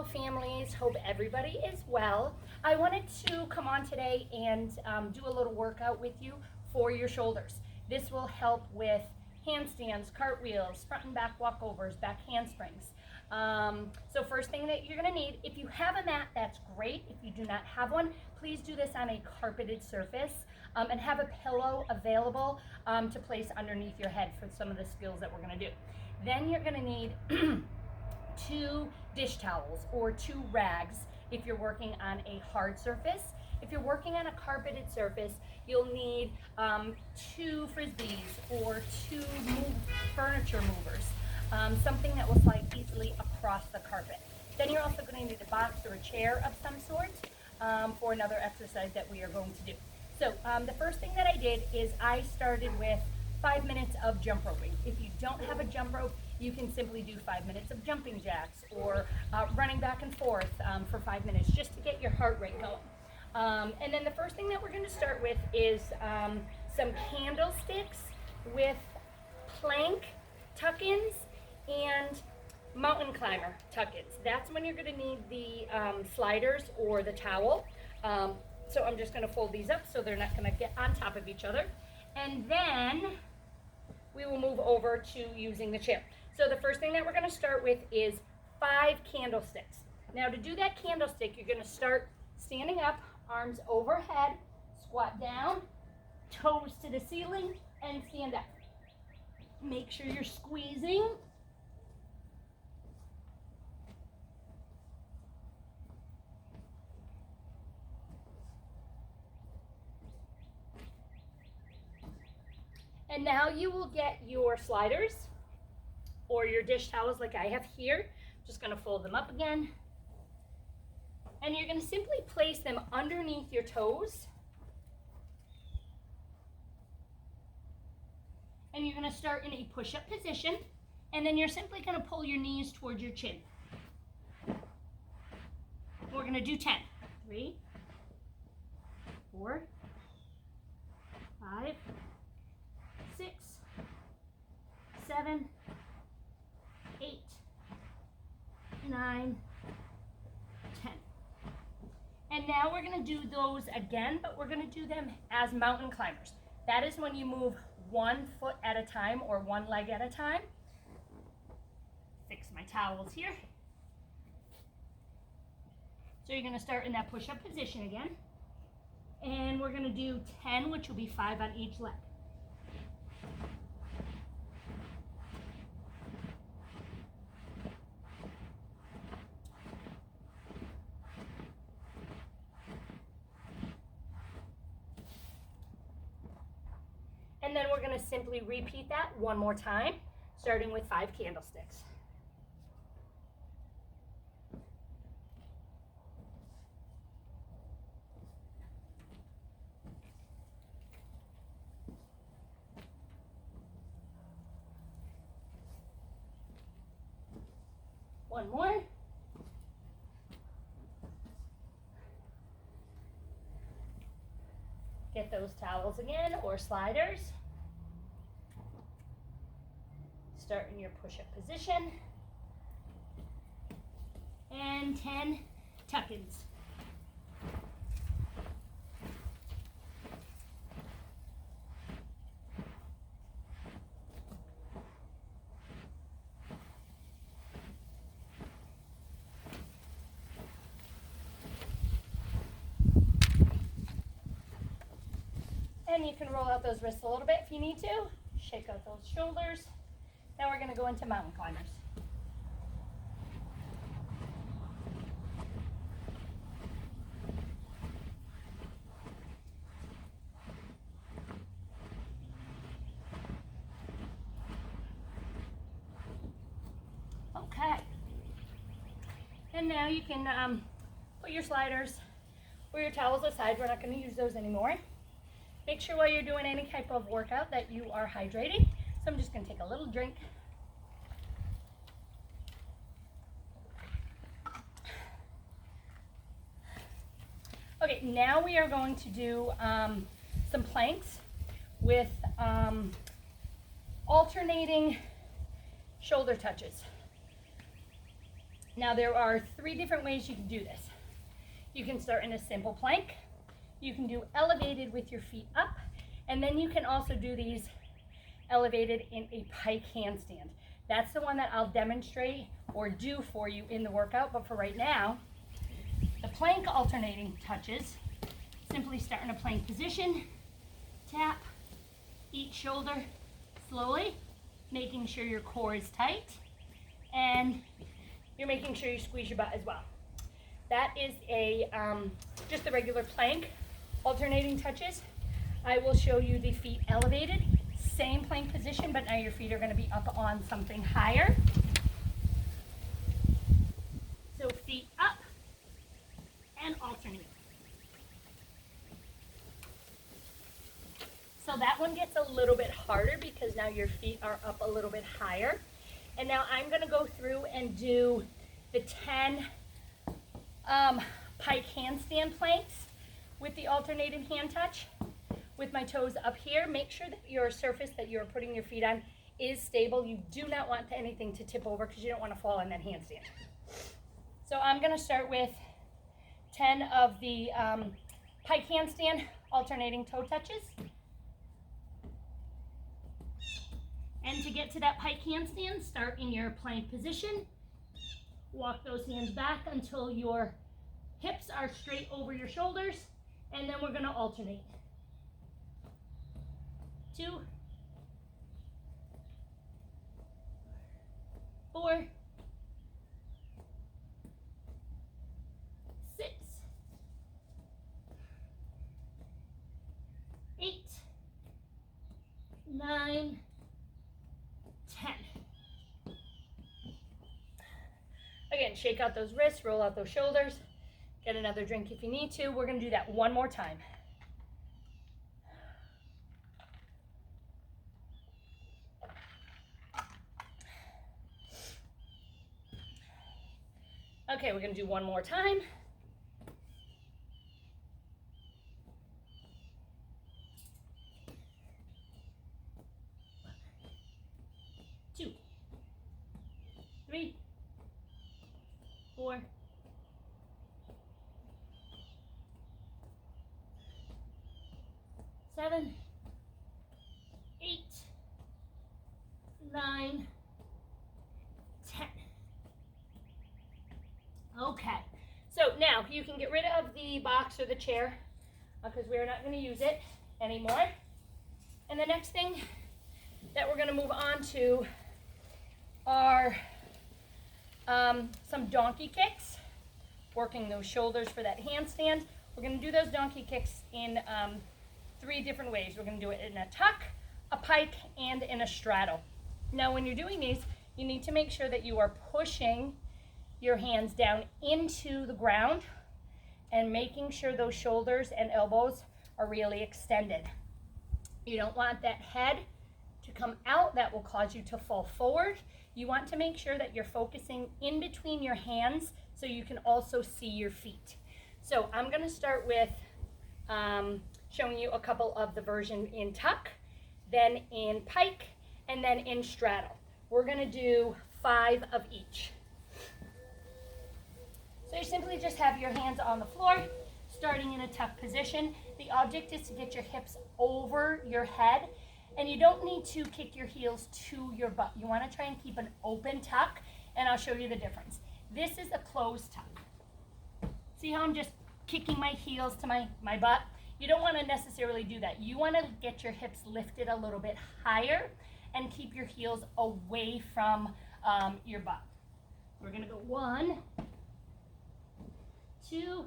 Hello families, hope everybody is well. I wanted to come on today and do a little workout with you for your shoulders. This will help with handstands, cartwheels, front and back walkovers, back handsprings. So first thing that you're gonna need, if you have a mat, that's great. If you do not have one, please do this on a carpeted surface and have a pillow available to place underneath your head for some of the skills that we're gonna do. Then you're gonna need 2 dish towels or 2 rags if you're working on a hard surface. If you're working on a carpeted surface, you'll need 2 frisbees or 2 furniture movers, something that will slide easily across the carpet. Then you're also going to need a box or a chair of some sort for another exercise that we are going to do. So the first thing that I did is I started with 5 minutes of jump roping. If you don't have a jump rope, you can simply do 5 minutes of jumping jacks or running back and forth for 5 minutes just to get your heart rate going. And then the first thing that we're going to start with is some candlesticks with plank tuck-ins and mountain climber tuck-ins. That's when you're going to need the sliders or the towel. So I'm just going to fold these up so they're not going to get on top of each other. And then we will move over to using the chair. So the first thing that we're going to start with is 5 candlesticks. Now to do that candlestick, you're going to start standing up, arms overhead, squat down, toes to the ceiling, and stand up. Make sure you're squeezing. And now you will get your sliders or your dish towels like I have here. Just going to fold them up again. And you're going to simply place them underneath your toes. And you're going to start in a push-up position. And then you're simply going to pull your knees towards your chin. We're going to do 10. 3, 4, 5, 6, 7, 8, 9, 10. And now we're going to do those again, but we're going to do them as mountain climbers. That is when you move 1 foot at a time or 1 leg at a time. Fix my towels here. So you're going to start in that push-up position again. And we're going to do 10, which will be 5 on each leg. And then we're going to simply repeat that one more time, starting with 5 candlesticks. One more. Get those towels again or sliders. Start in your push-up position. And 10 tuck-ins. And you can roll out those wrists a little bit if you need to. Shake out those shoulders. Now we're going to go into mountain climbers. Okay. And now you can put your sliders or your towels aside. We're not going to use those anymore. Make sure while you're doing any type of workout that you are hydrating. So I'm just going to take a little drink. Okay, now we are going to do some planks with alternating shoulder touches. Now there are 3 different ways you can do this. You can start in a simple plank. You can do elevated with your feet up, and then you can also do these elevated in a pike handstand. That's the one that I'll demonstrate or do for you in the workout, but for right now, the plank alternating touches, simply start in a plank position, tap each shoulder slowly, making sure your core is tight, and you're making sure you squeeze your butt as well. That is a just the regular plank alternating touches. I will show you the feet elevated, same plank position, but now your feet are going to be up on something higher. So feet up and alternate. So that one gets a little bit harder because now your feet are up a little bit higher. And now I'm going to go through and do the 10 pike handstand planks with the alternating hand touch with my toes up here. Make sure that your surface that you're putting your feet on is stable. You do not want anything to tip over because you don't want to fall in that handstand. So I'm going to start with 10 of the pike handstand alternating toe touches. And to get to that pike handstand, start in your plank position. Walk those hands back until your hips are straight over your shoulders, and then we're going to alternate. 2, 4, 6, 8, 9, 10. Again, shake out those wrists, roll out those shoulders. Get another drink if you need to. We're going to do that one more time. Okay, we're going to do one more time. 2, 3, 4, 7, 8, 9, 10. Okay, so now you can get rid of the box or the chair because we're not going to use it anymore. And the next thing that we're going to move on to are some donkey kicks, working those shoulders for that handstand. We're going to do those donkey kicks in 3 different ways. We're going to do it in a tuck, a pike, and in a straddle. Now when you're doing these, you need to make sure that you are pushing your hands down into the ground and making sure those shoulders and elbows are really extended. You don't want that head to come out. That will cause you to fall forward. You want to make sure that you're focusing in between your hands so you can also see your feet. So I'm going to start with showing you a couple of the version in tuck, then in pike, and then in straddle. We're going to do 5 of each. So you simply just have your hands on the floor, starting in a tuck position. The object is to get your hips over your head, and you don't need to kick your heels to your butt. You want to try and keep an open tuck, and I'll show you the difference. This is a closed tuck. See how I'm just kicking my heels to my butt? You don't want to necessarily do that. You want to get your hips lifted a little bit higher and keep your heels away from your butt. We're going to go 1, 2,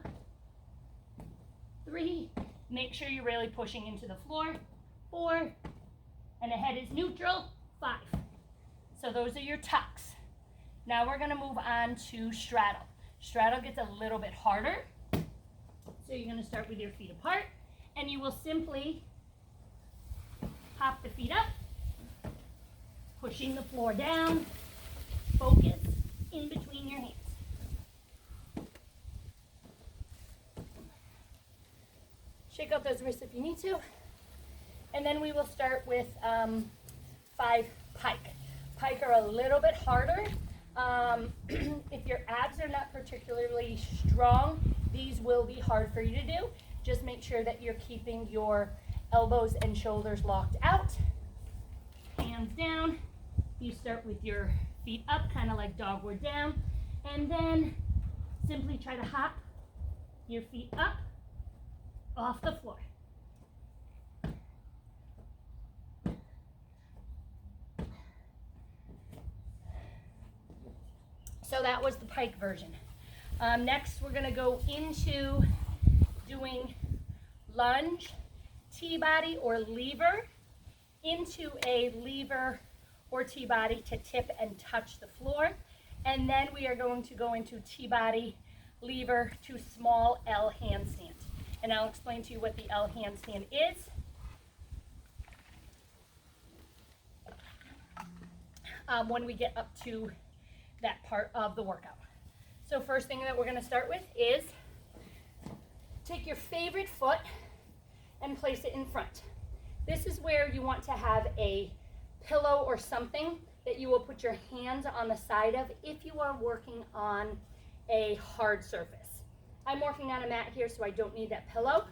3. Make sure you're really pushing into the floor. 4, and the head is neutral. 5. So those are your tucks. Now we're going to move on to straddle. Straddle gets a little bit harder. So you're going to start with your feet apart, and you will simply pop the feet up, pushing the floor down, focus in between your hands. Shake out those wrists if you need to. And then we will start with 5 pike. Pike are a little bit harder. If your abs are not particularly strong, these will be hard for you to do. Just make sure that you're keeping your elbows and shoulders locked out. Hands down. You start with your feet up, kind of like dogward down, and then simply try to hop your feet up off the floor. So that was the pike version. Next, we're going to go into doing lunge, T-body or lever, into a lever or T-body to tip and touch the floor. And then we are going to go into T-body, lever to small L handstand. And I'll explain to you what the L handstand is. When we get up to that part of the workout. So first thing that we're going to start with is take your favorite foot and place it in front. This is where you want to have a pillow or something that you will put your hands on the side of if you are working on a hard surface. I'm working on a mat here, so I don't need that pillow.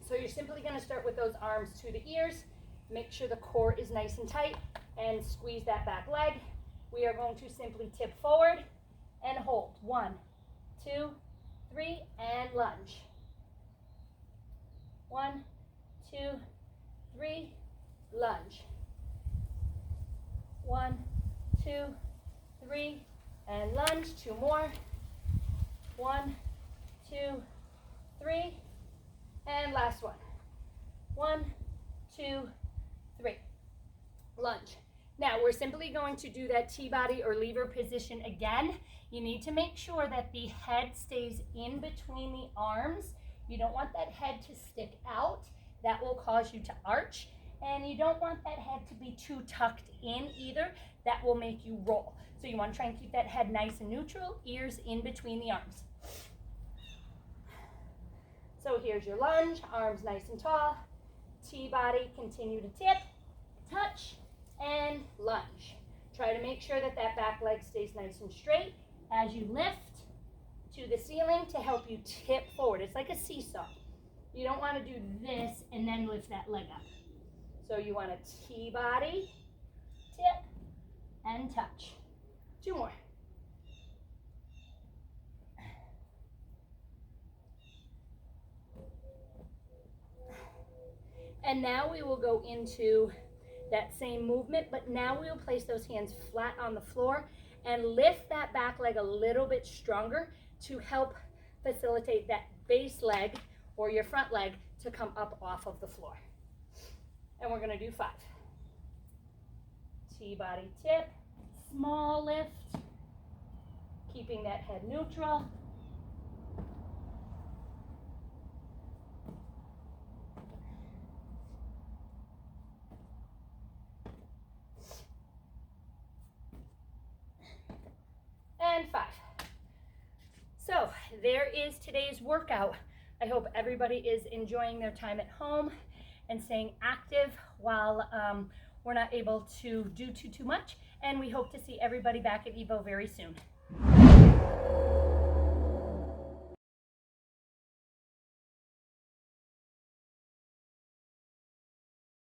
So you're simply going to start with those arms to the ears. Make sure the core is nice and tight and squeeze that back leg. We are going to simply tip forward and hold. 1, 2, 3, and lunge. 1, 2, 3, lunge. 1, 2, 3, and lunge. 2 more. 1, 2, 3, and last one. 1, 2, 3, lunge. Now we're simply going to do that T-body or lever position again. You need to make sure that the head stays in between the arms. You don't want that head to stick out. That will cause you to arch. And you don't want that head to be too tucked in either. That will make you roll. So you want to try and keep that head nice and neutral, ears in between the arms. So here's your lunge, arms nice and tall. T-body, continue to tip, touch, and lunge. Try to make sure that that back leg stays nice and straight as you lift to the ceiling to help you tip forward. It's like a seesaw. You don't want to do this and then lift that leg up. So you want to T-body, tip, and touch. 2 more. And now we will go into that same movement, but now we will place those hands flat on the floor and lift that back leg a little bit stronger to help facilitate that base leg or your front leg to come up off of the floor. And we're going to do 5. T-body tip, small lift, keeping that head neutral. And 5. So there is today's workout. I hope everybody is enjoying their time at home and staying active while we're not able to do too much. And we hope to see everybody back at EVO very soon.